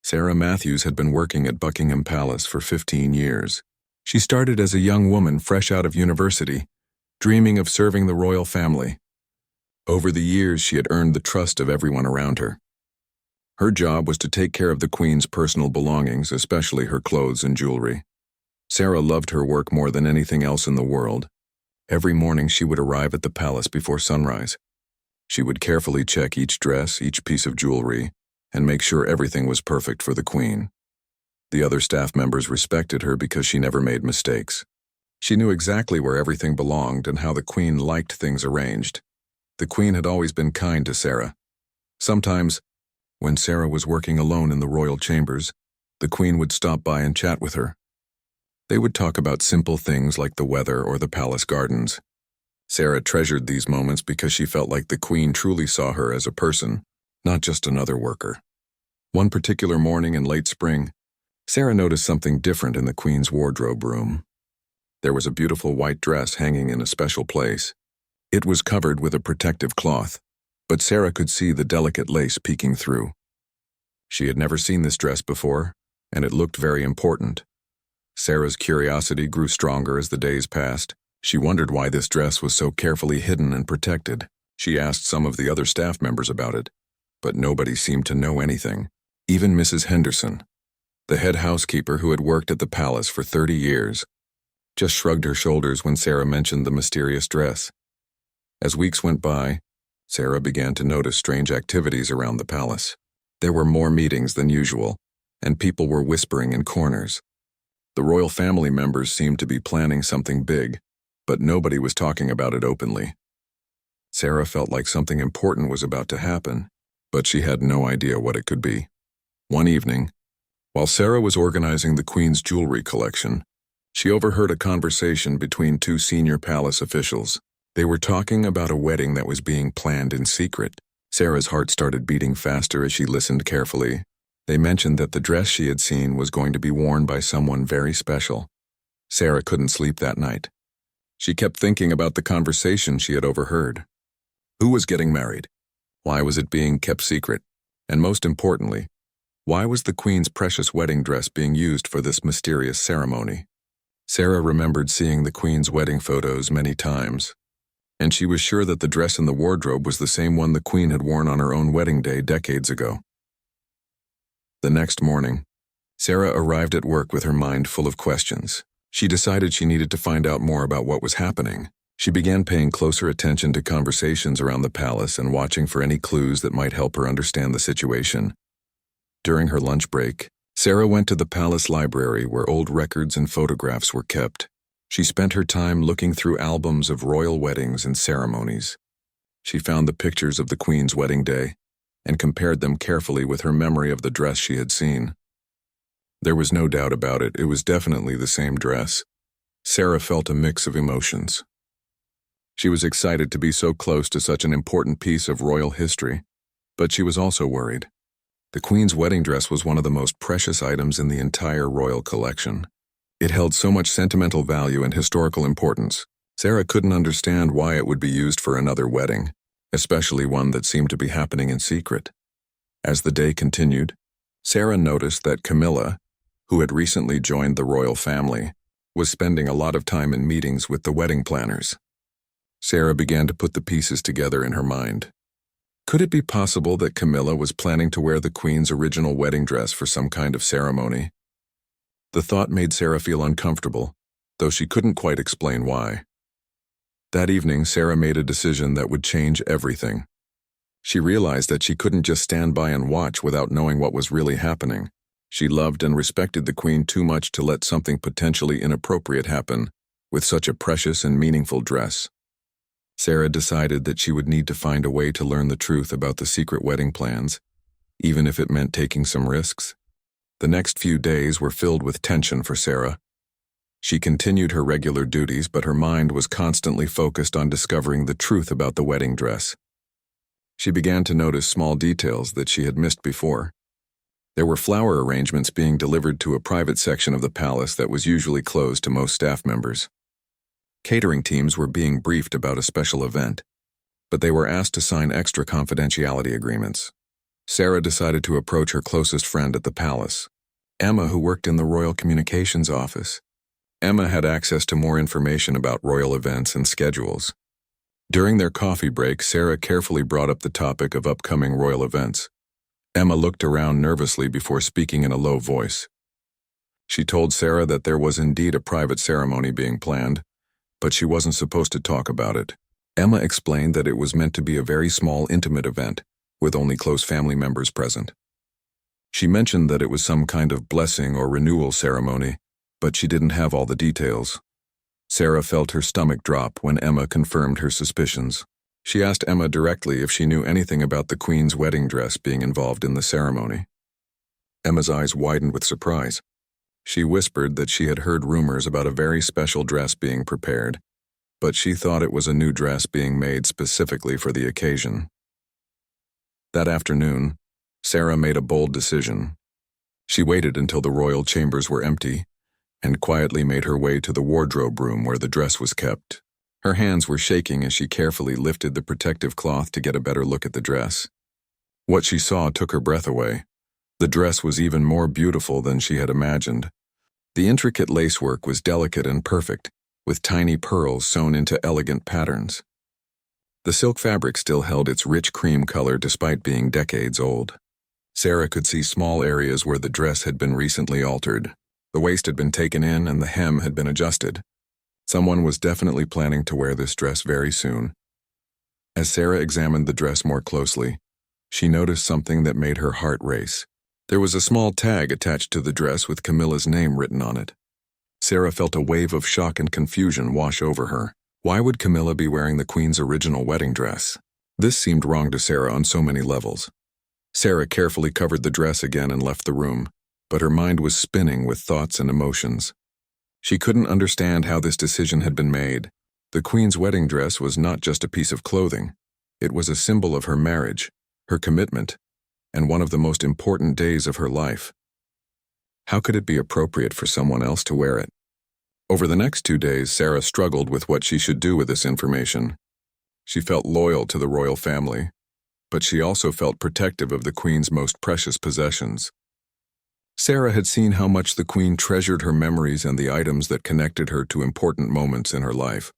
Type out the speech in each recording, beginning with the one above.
Sarah Matthews had been working at Buckingham Palace for 15 years. She started as a young woman fresh out of university, dreaming of serving the royal family. Over the years, she had earned the trust of everyone around her. Her job was to take care of the Queen's personal belongings, especially her clothes and jewelry. Sarah loved her work more than anything else in the world. Every morning she would arrive at the palace before sunrise. She would carefully check each dress, each piece of jewelry, and make sure everything was perfect for the Queen. The other staff members respected her because she never made mistakes. She knew exactly where everything belonged and how the Queen liked things arranged. The Queen had always been kind to Sarah. Sometimes, when Sarah was working alone in the royal chambers, the Queen would stop by and chat with her. They would talk about simple things like the weather or the palace gardens. Sarah treasured these moments because she felt like the Queen truly saw her as a person, not just another worker. One particular morning in late spring, Sarah noticed something different in the Queen's wardrobe room. There was a beautiful white dress hanging in a special place. It was covered with a protective cloth, but Sarah could see the delicate lace peeking through. She had never seen this dress before, and it looked very important. Sarah's curiosity grew stronger as the days passed. She wondered why this dress was so carefully hidden and protected. She asked some of the other staff members about it, but nobody seemed to know anything. Even Mrs. Henderson, the head housekeeper who had worked at the palace for 30 years, just shrugged her shoulders when Sarah mentioned the mysterious dress. As weeks went by, Sarah began to notice strange activities around the palace. There were more meetings than usual, and people were whispering in corners. The royal family members seemed to be planning something big, but nobody was talking about it openly. Sarah felt like something important was about to happen, but she had no idea what it could be. One evening, while Sarah was organizing the Queen's jewelry collection, she overheard a conversation between two senior palace officials. They were talking about a wedding that was being planned in secret. Sarah's heart started beating faster as she listened carefully. They mentioned that the dress she had seen was going to be worn by someone very special. Sarah couldn't sleep that night. She kept thinking about the conversation she had overheard. Who was getting married? Why was it being kept secret? And most importantly, why was the Queen's precious wedding dress being used for this mysterious ceremony? Sarah remembered seeing the Queen's wedding photos many times, and she was sure that the dress in the wardrobe was the same one the Queen had worn on her own wedding day decades ago. The next morning, Sarah arrived at work with her mind full of questions. She decided she needed to find out more about what was happening. She began paying closer attention to conversations around the palace and watching for any clues that might help her understand the situation. During her lunch break, Sarah went to the palace library where old records and photographs were kept. She spent her time looking through albums of royal weddings and ceremonies. She found the pictures of the Queen's wedding day and compared them carefully with her memory of the dress she had seen. There was no doubt about it, it was definitely the same dress. Sarah felt a mix of emotions. She was excited to be so close to such an important piece of royal history, but she was also worried. The Queen's wedding dress was one of the most precious items in the entire royal collection. It held so much sentimental value and historical importance. Sarah couldn't understand why it would be used for another wedding, especially one that seemed to be happening in secret. As the day continued, Sarah noticed that Camilla, who had recently joined the royal family, was spending a lot of time in meetings with the wedding planners. Sarah began to put the pieces together in her mind. Could it be possible that Camilla was planning to wear the Queen's original wedding dress for some kind of ceremony? The thought made Sarah feel uncomfortable, though she couldn't quite explain why. That evening, Sarah made a decision that would change everything. She realized that she couldn't just stand by and watch without knowing what was really happening. She loved and respected the Queen too much to let something potentially inappropriate happen with such a precious and meaningful dress. Sarah decided that she would need to find a way to learn the truth about the secret wedding plans, even if it meant taking some risks. The next few days were filled with tension for Sarah. She continued her regular duties, but her mind was constantly focused on discovering the truth about the wedding dress. She began to notice small details that she had missed before. There were flower arrangements being delivered to a private section of the palace that was usually closed to most staff members. Catering teams were being briefed about a special event, but they were asked to sign extra confidentiality agreements. Sarah decided to approach her closest friend at the palace, Emma, who worked in the royal communications office. Emma had access to more information about royal events and schedules. During their coffee break, Sarah carefully brought up the topic of upcoming royal events. Emma looked around nervously before speaking in a low voice. She told Sarah that there was indeed a private ceremony being planned, but she wasn't supposed to talk about it. Emma explained that it was meant to be a very small, intimate event, with only close family members present. She mentioned that it was some kind of blessing or renewal ceremony, but she didn't have all the details. Sarah felt her stomach drop when Emma confirmed her suspicions. She asked Emma directly if she knew anything about the Queen's wedding dress being involved in the ceremony. Emma's eyes widened with surprise. She whispered that she had heard rumors about a very special dress being prepared, but she thought it was a new dress being made specifically for the occasion. That afternoon, Sarah made a bold decision. She waited until the royal chambers were empty and quietly made her way to the wardrobe room where the dress was kept. Her hands were shaking as she carefully lifted the protective cloth to get a better look at the dress. What she saw took her breath away. The dress was even more beautiful than she had imagined. The intricate lacework was delicate and perfect, with tiny pearls sewn into elegant patterns. The silk fabric still held its rich cream color despite being decades old. Sarah could see small areas where the dress had been recently altered. The waist had been taken in and the hem had been adjusted. Someone was definitely planning to wear this dress very soon. As Sarah examined the dress more closely, she noticed something that made her heart race. There was a small tag attached to the dress with Camilla's name written on it. Sarah felt a wave of shock and confusion wash over her. Why would Camilla be wearing the Queen's original wedding dress? This seemed wrong to Sarah on so many levels. Sarah carefully covered the dress again and left the room, but her mind was spinning with thoughts and emotions. She couldn't understand how this decision had been made. The Queen's wedding dress was not just a piece of clothing. It was a symbol of her marriage, her commitment, and one of the most important days of her life. How could it be appropriate for someone else to wear it? Over the next 2 days, Sarah struggled with what she should do with this information. She felt loyal to the royal family, but she also felt protective of the Queen's most precious possessions. Sarah had seen how much the Queen treasured her memories and the items that connected her to important moments in her life.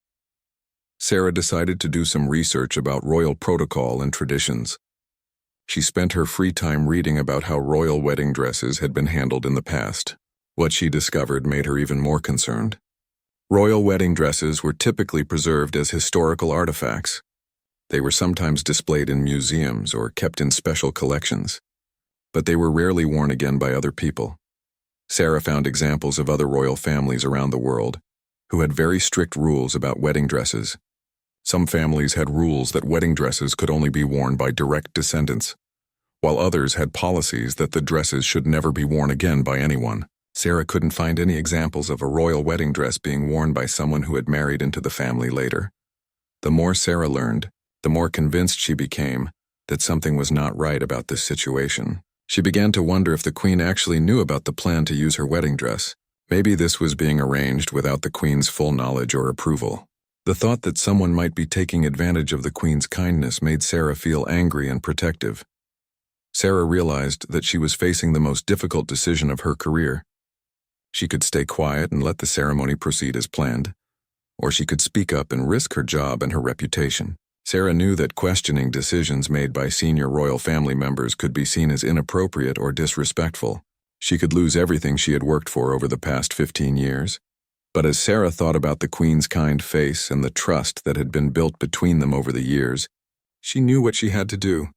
Sarah decided to do some research about royal protocol and traditions. She spent her free time reading about how royal wedding dresses had been handled in the past. What she discovered made her even more concerned. Royal wedding dresses were typically preserved as historical artifacts. They were sometimes displayed in museums or kept in special collections, but they were rarely worn again by other people. Sarah found examples of other royal families around the world who had very strict rules about wedding dresses. Some families had rules that wedding dresses could only be worn by direct descendants, while others had policies that the dresses should never be worn again by anyone. Sarah couldn't find any examples of a royal wedding dress being worn by someone who had married into the family later. The more Sarah learned, the more convinced she became that something was not right about this situation. She began to wonder if the Queen actually knew about the plan to use her wedding dress. Maybe this was being arranged without the Queen's full knowledge or approval. The thought that someone might be taking advantage of the Queen's kindness made Sarah feel angry and protective. Sarah realized that she was facing the most difficult decision of her career. She could stay quiet and let the ceremony proceed as planned, or she could speak up and risk her job and her reputation. Sarah knew that questioning decisions made by senior royal family members could be seen as inappropriate or disrespectful. She could lose everything she had worked for over the past 15 years. But as Sarah thought about the Queen's kind face and the trust that had been built between them over the years, she knew what she had to do.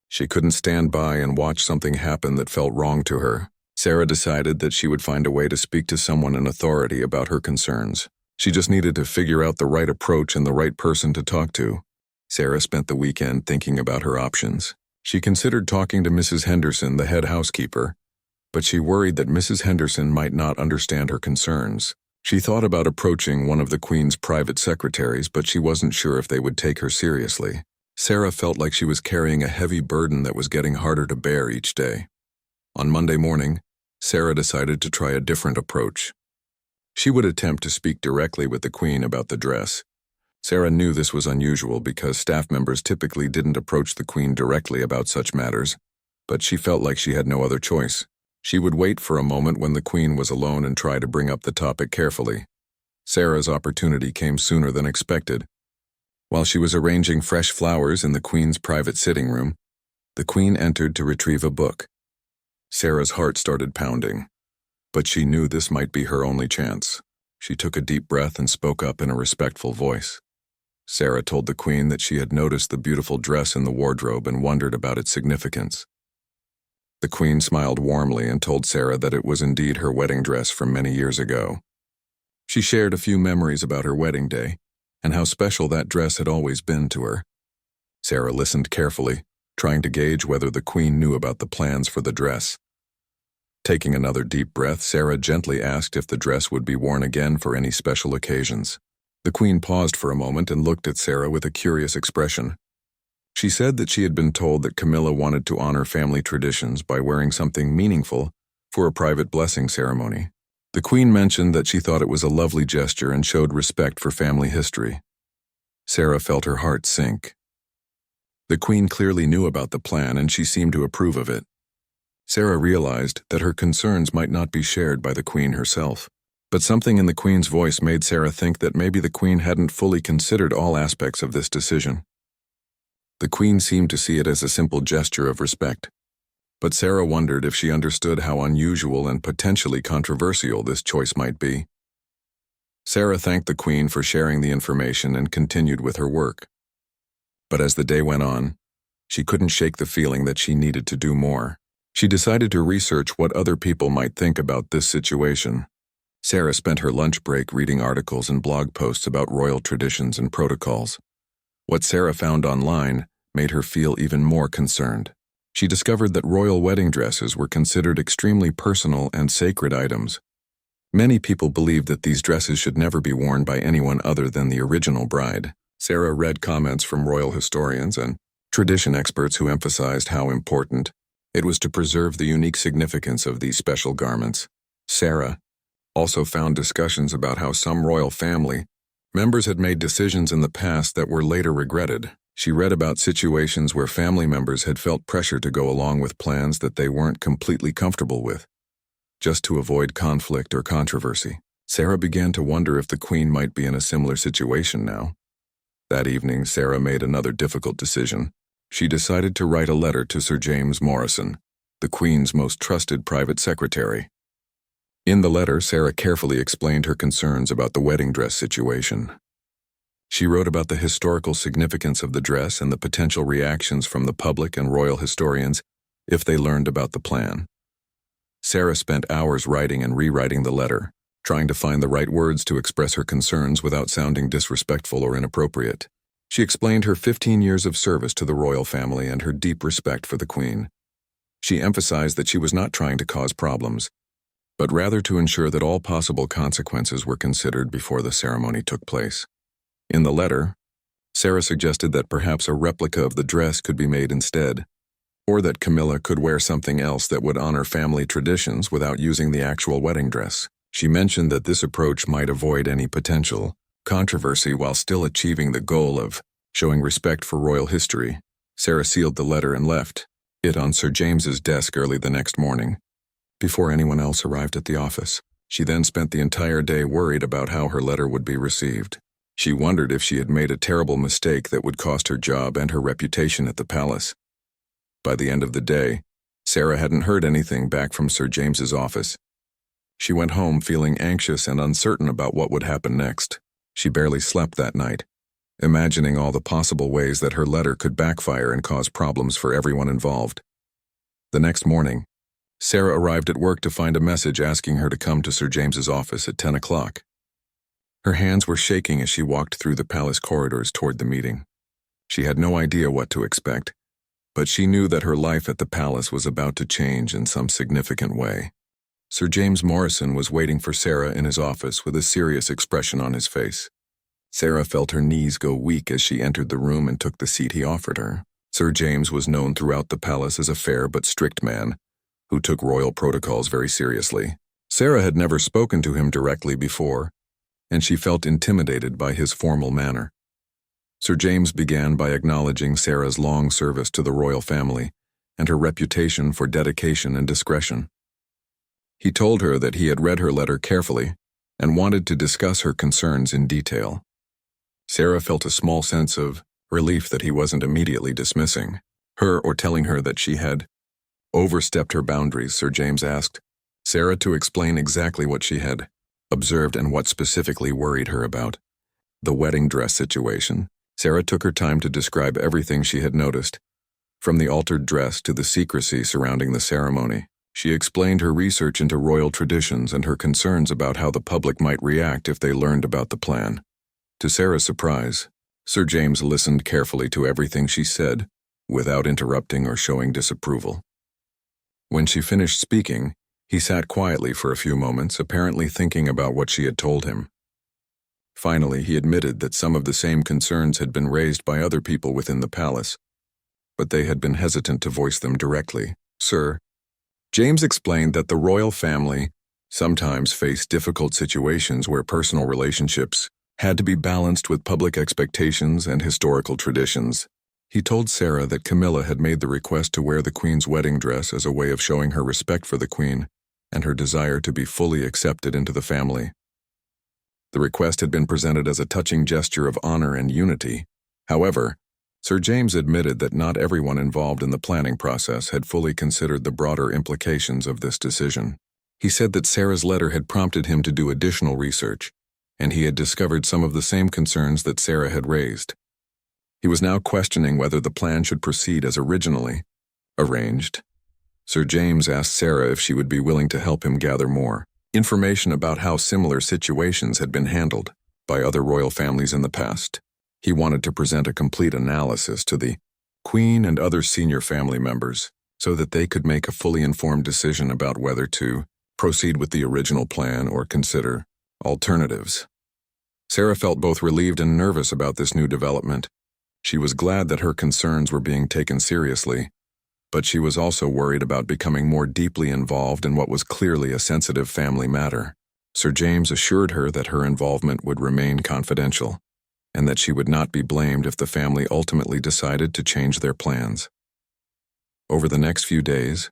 She couldn't stand by and watch something happen that felt wrong to her. Sarah decided that she would find a way to speak to someone in authority about her concerns. She just needed to figure out the right approach and the right person to talk to. Sarah spent the weekend thinking about her options. She considered talking to Mrs. Henderson, the head housekeeper, but she worried that Mrs. Henderson might not understand her concerns. She thought about approaching one of the Queen's private secretaries, but she wasn't sure if they would take her seriously. Sarah felt like she was carrying a heavy burden that was getting harder to bear each day. On Monday morning, Sarah decided to try a different approach. She would attempt to speak directly with the Queen about the dress. Sarah knew this was unusual because staff members typically didn't approach the Queen directly about such matters. but she felt like she had no other choice. She would wait for a moment when the Queen was alone and try to bring up the topic carefully. Sarah's opportunity came sooner than expected. While she was arranging fresh flowers in the Queen's private sitting room, the Queen entered to retrieve a book. Sarah's heart started pounding, but she knew this might be her only chance. She took a deep breath and spoke up in a respectful voice. Sarah told the Queen that she had noticed the beautiful dress in the wardrobe and wondered about its significance. The Queen smiled warmly and told Sarah that it was indeed her wedding dress from many years ago. She shared a few memories about her wedding day and how special that dress had always been to her. Sarah listened carefully, trying to gauge whether the Queen knew about the plans for the dress. Taking another deep breath, Sarah gently asked if the dress would be worn again for any special occasions. The Queen paused for a moment and looked at Sarah with a curious expression. She said that she had been told that Camilla wanted to honor family traditions by wearing something meaningful for a private blessing ceremony. The Queen mentioned that she thought it was a lovely gesture and showed respect for family history. Sarah felt her heart sink. The Queen clearly knew about the plan and she seemed to approve of it. Sarah realized that her concerns might not be shared by the Queen herself. But something in the Queen's voice made Sarah think that maybe the Queen hadn't fully considered all aspects of this decision. The Queen seemed to see it as a simple gesture of respect. But Sarah wondered if she understood how unusual and potentially controversial this choice might be. Sarah thanked the Queen for sharing the information and continued with her work. But as the day went on, she couldn't shake the feeling that she needed to do more. She decided to research what other people might think about this situation. Sarah spent her lunch break reading articles and blog posts about royal traditions and protocols. What Sarah found online made her feel even more concerned. She discovered that royal wedding dresses were considered extremely personal and sacred items. Many people believed that these dresses should never be worn by anyone other than the original bride. Sarah read comments from royal historians and tradition experts who emphasized how important it was to preserve the unique significance of these special garments. Sarah also found discussions about how some royal family members had made decisions in the past that were later regretted. She read about situations where family members had felt pressure to go along with plans that they weren't completely comfortable with, just to avoid conflict or controversy. Sarah began to wonder if the Queen might be in a similar situation now. That evening, Sarah made another difficult decision. She decided to write a letter to Sir James Morrison, the Queen's most trusted private secretary. In the letter, Sarah carefully explained her concerns about the wedding dress situation. She wrote about the historical significance of the dress and the potential reactions from the public and royal historians if they learned about the plan. Sarah spent hours writing and rewriting the letter, trying to find the right words to express her concerns without sounding disrespectful or inappropriate. She explained her 15 years of service to the royal family and her deep respect for the Queen. She emphasized that she was not trying to cause problems, but rather to ensure that all possible consequences were considered before the ceremony took place. In the letter, Sarah suggested that perhaps a replica of the dress could be made instead, or that Camilla could wear something else that would honor family traditions without using the actual wedding dress. She mentioned that this approach might avoid any potential controversy while still achieving the goal of showing respect for royal history. Sarah sealed the letter and left it on Sir James's desk early the next morning, before anyone else arrived at the office. She then spent the entire day worried about how her letter would be received. She wondered if she had made a terrible mistake that would cost her job and her reputation at the palace. By the end of the day, Sarah hadn't heard anything back from Sir James's office. She went home feeling anxious and uncertain about what would happen next. She barely slept that night, imagining all the possible ways that her letter could backfire and cause problems for everyone involved. The next morning, Sarah arrived at work to find a message asking her to come to Sir James's office at 10 o'clock. Her hands were shaking as she walked through the palace corridors toward the meeting. She had no idea what to expect, but she knew that her life at the palace was about to change in some significant way. Sir James Morrison was waiting for Sarah in his office with a serious expression on his face. Sarah felt her knees go weak as she entered the room and took the seat he offered her. Sir James was known throughout the palace as a fair but strict man who took royal protocols very seriously. Sarah had never spoken to him directly before, and she felt intimidated by his formal manner. Sir James began by acknowledging Sarah's long service to the royal family and her reputation for dedication and discretion. He told her that he had read her letter carefully and wanted to discuss her concerns in detail. Sarah felt a small sense of relief that he wasn't immediately dismissing her or telling her that she had overstepped her boundaries. Sir James asked Sarah to explain exactly what she had observed and what specifically worried her about the wedding dress situation. Sarah took her time to describe everything she had noticed, from the altered dress to the secrecy surrounding the ceremony. She explained her research into royal traditions and her concerns about how the public might react if they learned about the plan. To Sarah's surprise, Sir James listened carefully to everything she said, without interrupting or showing disapproval. When she finished speaking, he sat quietly for a few moments, apparently thinking about what she had told him. Finally, he admitted that some of the same concerns had been raised by other people within the palace, but they had been hesitant to voice them directly. Sir James explained that the royal family sometimes faced difficult situations where personal relationships had to be balanced with public expectations and historical traditions. He told Sarah that Camilla had made the request to wear the Queen's wedding dress as a way of showing her respect for the Queen and her desire to be fully accepted into the family. The request had been presented as a touching gesture of honor and unity. However, Sir James admitted that not everyone involved in the planning process had fully considered the broader implications of this decision. He said that Sarah's letter had prompted him to do additional research, and he had discovered some of the same concerns that Sarah had raised. He was now questioning whether the plan should proceed as originally arranged. Sir James asked Sarah if she would be willing to help him gather more information about how similar situations had been handled by other royal families in the past. He wanted to present a complete analysis to the Queen and other senior family members so that they could make a fully informed decision about whether to proceed with the original plan or consider alternatives. Sarah felt both relieved and nervous about this new development. She was glad that her concerns were being taken seriously, but she was also worried about becoming more deeply involved in what was clearly a sensitive family matter. Sir James assured her that her involvement would remain confidential, and that she would not be blamed if the family ultimately decided to change their plans. Over the next few days,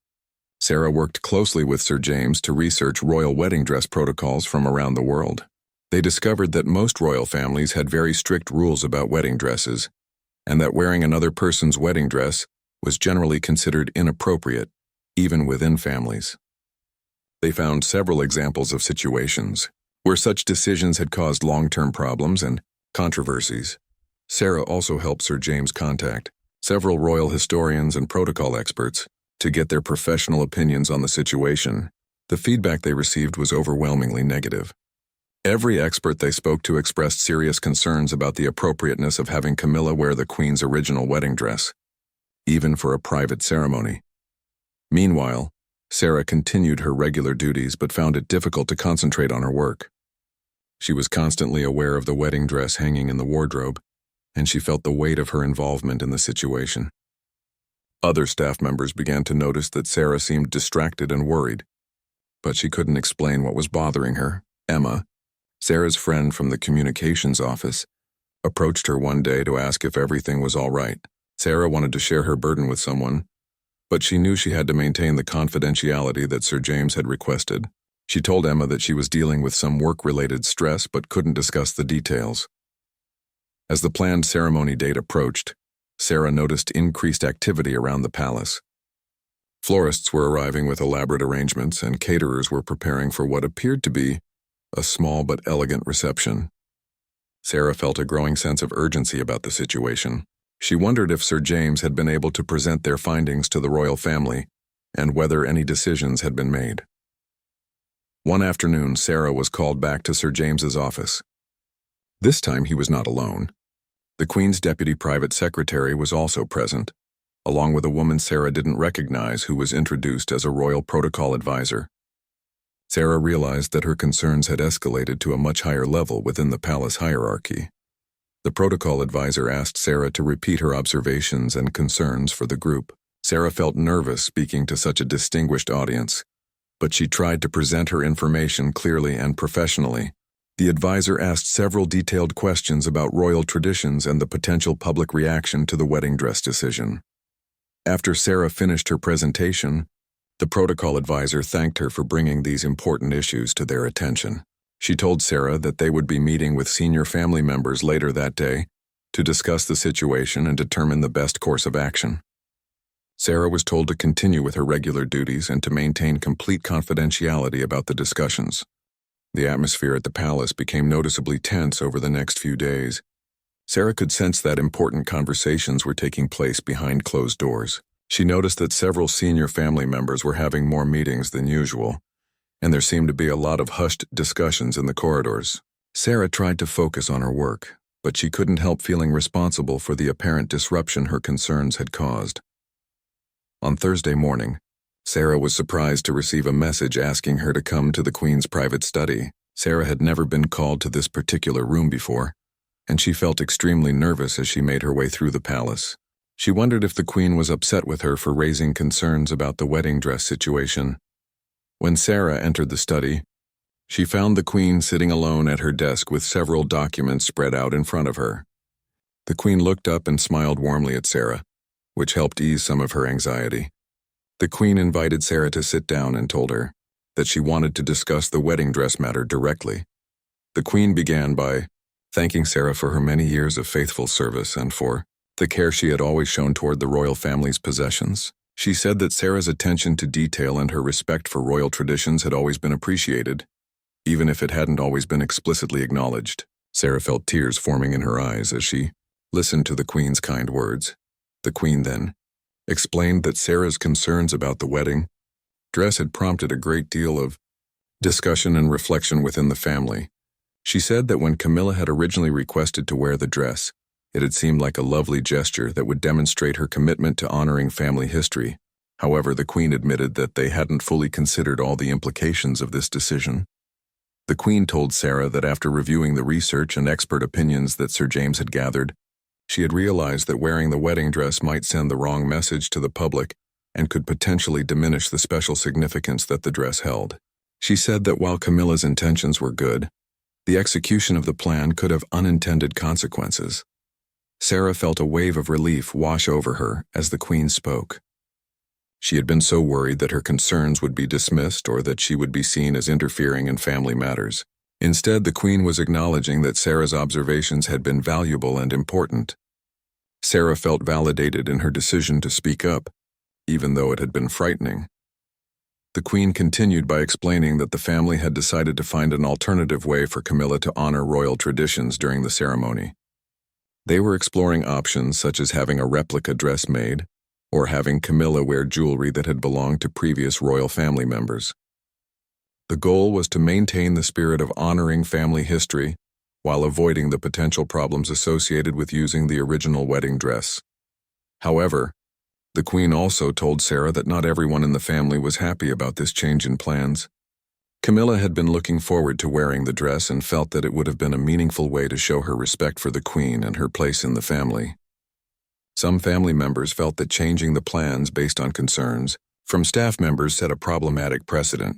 Sarah worked closely with Sir James to research royal wedding dress protocols from around the world. They discovered that most royal families had very strict rules about wedding dresses, and that wearing another person's wedding dress was generally considered inappropriate, even within families. They found several examples of situations where such decisions had caused long-term problems and controversies. Sarah also helped Sir James contact several royal historians and protocol experts to get their professional opinions on the situation. The feedback they received was overwhelmingly negative. Every expert they spoke to expressed serious concerns about the appropriateness of having Camilla wear the Queen's original wedding dress, even for a private ceremony. Meanwhile, Sarah continued her regular duties but found it difficult to concentrate on her work. She was constantly aware of the wedding dress hanging in the wardrobe, and she felt the weight of her involvement in the situation. Other staff members began to notice that Sarah seemed distracted and worried, but she couldn't explain what was bothering her. Emma, Sarah's friend from the communications office, approached her one day to ask if everything was all right. Sarah wanted to share her burden with someone, but she knew she had to maintain the confidentiality that Sir James had requested. She told Emma that she was dealing with some work-related stress but couldn't discuss the details. As the planned ceremony date approached, Sarah noticed increased activity around the palace. Florists were arriving with elaborate arrangements, and caterers were preparing for what appeared to be a small but elegant reception. Sarah felt a growing sense of urgency about the situation. She wondered if Sir James had been able to present their findings to the royal family and whether any decisions had been made. One afternoon, Sarah was called back to Sir James's office. This time he was not alone. The Queen's deputy private secretary was also present, along with a woman Sarah didn't recognize who was introduced as a royal protocol advisor. Sarah realized that her concerns had escalated to a much higher level within the palace hierarchy. The protocol advisor asked Sarah to repeat her observations and concerns for the group. Sarah felt nervous speaking to such a distinguished audience, but she tried to present her information clearly and professionally. The advisor asked several detailed questions about royal traditions and the potential public reaction to the wedding dress decision. After Sarah finished her presentation, the protocol advisor thanked her for bringing these important issues to their attention. She told Sarah that they would be meeting with senior family members later that day to discuss the situation and determine the best course of action. Sarah was told to continue with her regular duties and to maintain complete confidentiality about the discussions. The atmosphere at the palace became noticeably tense over the next few days. Sarah could sense that important conversations were taking place behind closed doors. She noticed that several senior family members were having more meetings than usual, and there seemed to be a lot of hushed discussions in the corridors. Sarah tried to focus on her work, but she couldn't help feeling responsible for the apparent disruption her concerns had caused. On Thursday morning, Sarah was surprised to receive a message asking her to come to the Queen's private study. Sarah had never been called to this particular room before, and she felt extremely nervous as she made her way through the palace. She wondered if the Queen was upset with her for raising concerns about the wedding dress situation. When Sarah entered the study, she found the Queen sitting alone at her desk with several documents spread out in front of her. The Queen looked up and smiled warmly at Sarah, which helped ease some of her anxiety. The Queen invited Sarah to sit down and told her that she wanted to discuss the wedding dress matter directly. The Queen began by thanking Sarah for her many years of faithful service and for the care she had always shown toward the royal family's possessions. She said that Sarah's attention to detail and her respect for royal traditions had always been appreciated, even if it hadn't always been explicitly acknowledged. Sarah felt tears forming in her eyes as she listened to the Queen's kind words. The Queen then explained that Sarah's concerns about the wedding dress had prompted a great deal of discussion and reflection within the family. She said that when Camilla had originally requested to wear the dress, it had seemed like a lovely gesture that would demonstrate her commitment to honoring family history. However, the Queen admitted that they hadn't fully considered all the implications of this decision. The Queen told Sarah that after reviewing the research and expert opinions that Sir James had gathered, she had realized that wearing the wedding dress might send the wrong message to the public and could potentially diminish the special significance that the dress held. She said that while Camilla's intentions were good, the execution of the plan could have unintended consequences. Sarah felt a wave of relief wash over her as the Queen spoke. She had been so worried that her concerns would be dismissed or that she would be seen as interfering in family matters. Instead, the Queen was acknowledging that Sarah's observations had been valuable and important. Sarah felt validated in her decision to speak up, even though it had been frightening. The Queen continued by explaining that the family had decided to find an alternative way for Camilla to honor royal traditions during the ceremony. They were exploring options such as having a replica dress made or having Camilla wear jewelry that had belonged to previous royal family members. The goal was to maintain the spirit of honoring family history while avoiding the potential problems associated with using the original wedding dress. However, the Queen also told Sarah that not everyone in the family was happy about this change in plans. Camilla had been looking forward to wearing the dress and felt that it would have been a meaningful way to show her respect for the Queen and her place in the family. Some family members felt that changing the plans based on concerns from staff members set a problematic precedent.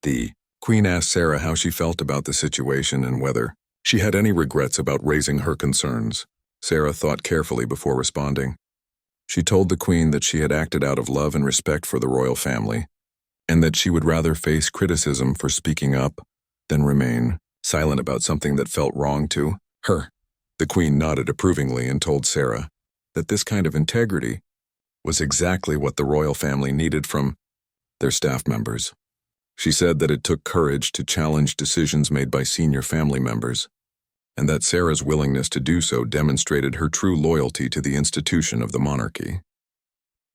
The Queen asked Sarah how she felt about the situation and whether she had any regrets about raising her concerns. Sarah thought carefully before responding. She told the Queen that she had acted out of love and respect for the royal family, and that she would rather face criticism for speaking up than remain silent about something that felt wrong to her. The Queen nodded approvingly and told Sarah that this kind of integrity was exactly what the royal family needed from their staff members. She said that it took courage to challenge decisions made by senior family members, and that Sarah's willingness to do so demonstrated her true loyalty to the institution of the monarchy.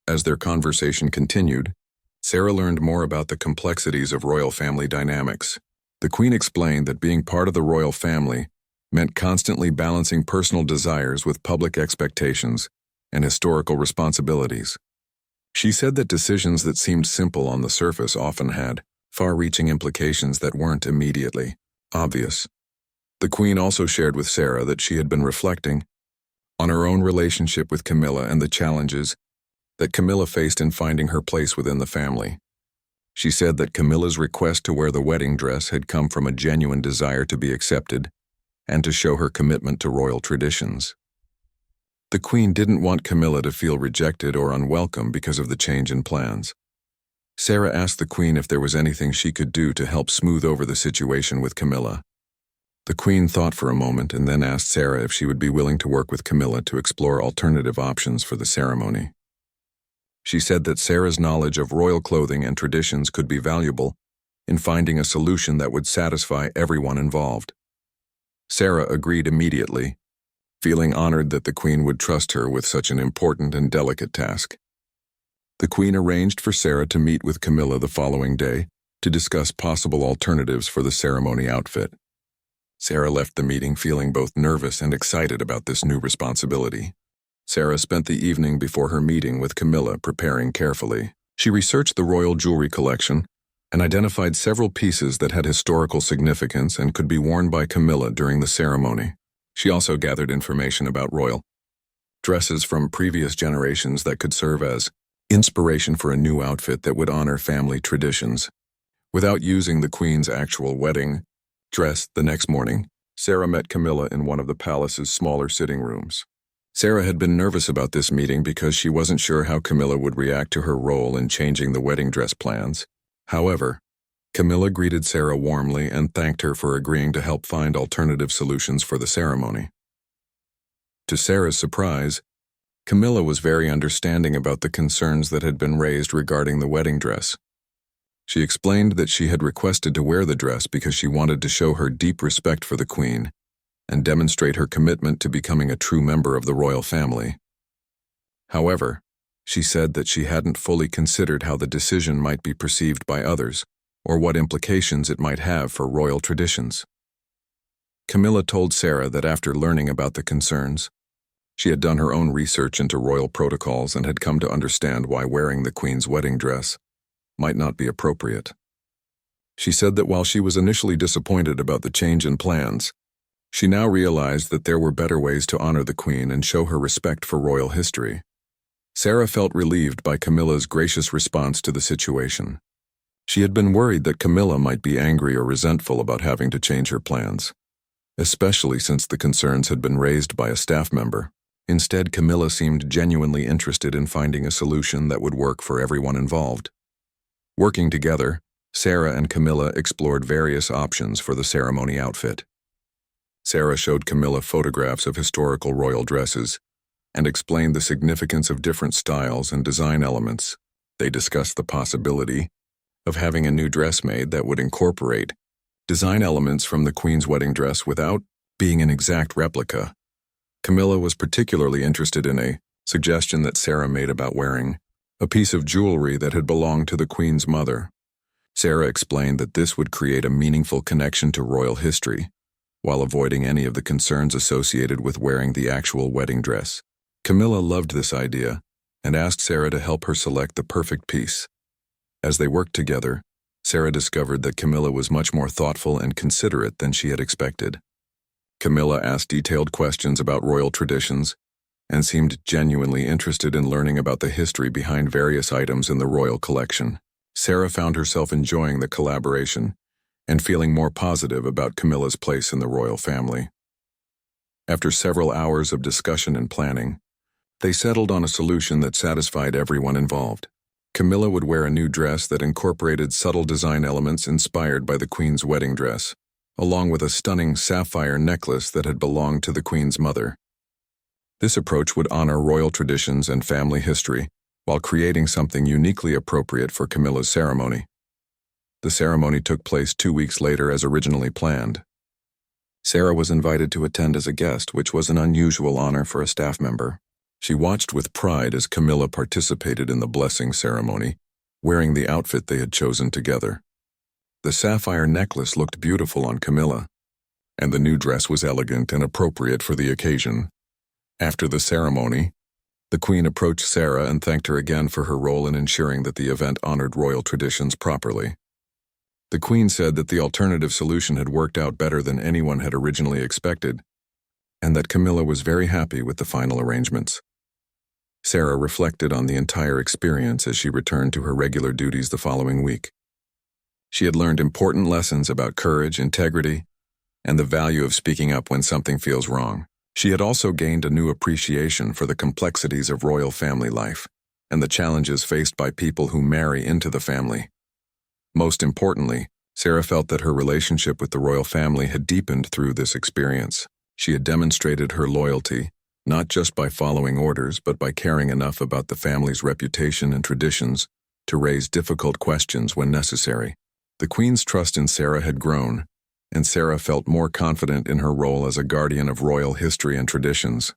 As their conversation continued, Sarah learned more about the complexities of royal family dynamics. The Queen explained that being part of the royal family meant constantly balancing personal desires with public expectations and historical responsibilities. She said that decisions that seemed simple on the surface often had far-reaching implications that weren't immediately obvious. The Queen also shared with Sarah that she had been reflecting on her own relationship with Camilla and the challenges that Camilla faced in finding her place within the family. She said that Camilla's request to wear the wedding dress had come from a genuine desire to be accepted and to show her commitment to royal traditions. The queen didn't want Camilla to feel rejected or unwelcome because of the change in plans. Sarah asked the queen if there was anything she could do to help smooth over the situation with Camilla. The queen thought for a moment and then asked Sarah if she would be willing to work with Camilla to explore alternative options for the ceremony. She said that Sarah's knowledge of royal clothing and traditions could be valuable in finding a solution that would satisfy everyone involved. Sarah agreed immediately, feeling honored that the queen would trust her with such an important and delicate task. The queen arranged for Sarah to meet with Camilla the following day to discuss possible alternatives for the ceremony outfit. Sarah left the meeting feeling both nervous and excited about this new responsibility. Sarah spent the evening before her meeting with Camilla preparing carefully. She researched the royal jewelry collection and identified several pieces that had historical significance and could be worn by Camilla during the ceremony. She also gathered information about royal dresses from previous generations that could serve as inspiration for a new outfit that would honor family traditions. Without using the queen's actual wedding dress the next morning, Sarah met Camilla in one of the palace's smaller sitting rooms. Sarah had been nervous about this meeting because she wasn't sure how Camilla would react to her role in changing the wedding dress plans. However, Camilla greeted Sarah warmly and thanked her for agreeing to help find alternative solutions for the ceremony. To Sarah's surprise, Camilla was very understanding about the concerns that had been raised regarding the wedding dress. She explained that she had requested to wear the dress because she wanted to show her deep respect for the queen and demonstrate her commitment to becoming a true member of the royal family. However, she said that she hadn't fully considered how the decision might be perceived by others, or what implications it might have for royal traditions. Camilla told Sarah that after learning about the concerns, she had done her own research into royal protocols and had come to understand why wearing the queen's wedding dress might not be appropriate. She said that while she was initially disappointed about the change in plans, she now realized that there were better ways to honor the queen and show her respect for royal history. Sarah felt relieved by Camilla's gracious response to the situation. She had been worried that Camilla might be angry or resentful about having to change her plans, especially since the concerns had been raised by a staff member. Instead, Camilla seemed genuinely interested in finding a solution that would work for everyone involved. Working together, Sarah and Camilla explored various options for the ceremony outfit. Sarah showed Camilla photographs of historical royal dresses and explained the significance of different styles and design elements. They discussed the possibility of having a new dress made that would incorporate design elements from the queen's wedding dress without being an exact replica. Camilla was particularly interested in a suggestion that Sarah made about wearing a piece of jewelry that had belonged to the queen's mother. Sarah explained that this would create a meaningful connection to royal history, while avoiding any of the concerns associated with wearing the actual wedding dress. Camilla loved this idea and asked Sarah to help her select the perfect piece. As they worked together, Sarah discovered that Camilla was much more thoughtful and considerate than she had expected. Camilla asked detailed questions about royal traditions and seemed genuinely interested in learning about the history behind various items in the royal collection. Sarah found herself enjoying the collaboration and feeling more positive about Camilla's place in the royal family. After several hours of discussion and planning, they settled on a solution that satisfied everyone involved. Camilla would wear a new dress that incorporated subtle design elements inspired by the queen's wedding dress, along with a stunning sapphire necklace that had belonged to the queen's mother. This approach would honor royal traditions and family history while creating something uniquely appropriate for Camilla's ceremony. The ceremony took place 2 weeks later as originally planned. Sarah was invited to attend as a guest, which was an unusual honor for a staff member. She watched with pride as Camilla participated in the blessing ceremony, wearing the outfit they had chosen together. The sapphire necklace looked beautiful on Camilla, and the new dress was elegant and appropriate for the occasion. After the ceremony, the queen approached Sarah and thanked her again for her role in ensuring that the event honored royal traditions properly. The queen said that the alternative solution had worked out better than anyone had originally expected, and that Camilla was very happy with the final arrangements. Sarah reflected on the entire experience as she returned to her regular duties the following week. She had learned important lessons about courage, integrity, and the value of speaking up when something feels wrong. She had also gained a new appreciation for the complexities of royal family life and the challenges faced by people who marry into the family. Most importantly, Sarah felt that her relationship with the royal family had deepened through this experience. She had demonstrated her loyalty, not just by following orders, but by caring enough about the family's reputation and traditions to raise difficult questions when necessary. The Queen's trust in Sarah had grown, and Sarah felt more confident in her role as a guardian of royal history and traditions.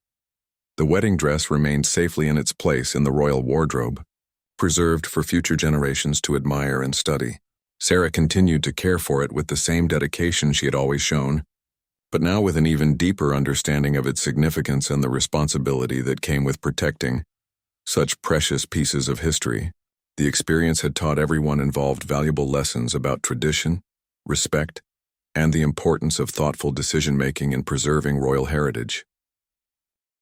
The wedding dress remained safely in its place in the royal wardrobe, preserved for future generations to admire and study. Sarah continued to care for it with the same dedication she had always shown, but now with an even deeper understanding of its significance and the responsibility that came with protecting such precious pieces of history. The experience had taught everyone involved valuable lessons about tradition, respect, and the importance of thoughtful decision-making in preserving royal heritage.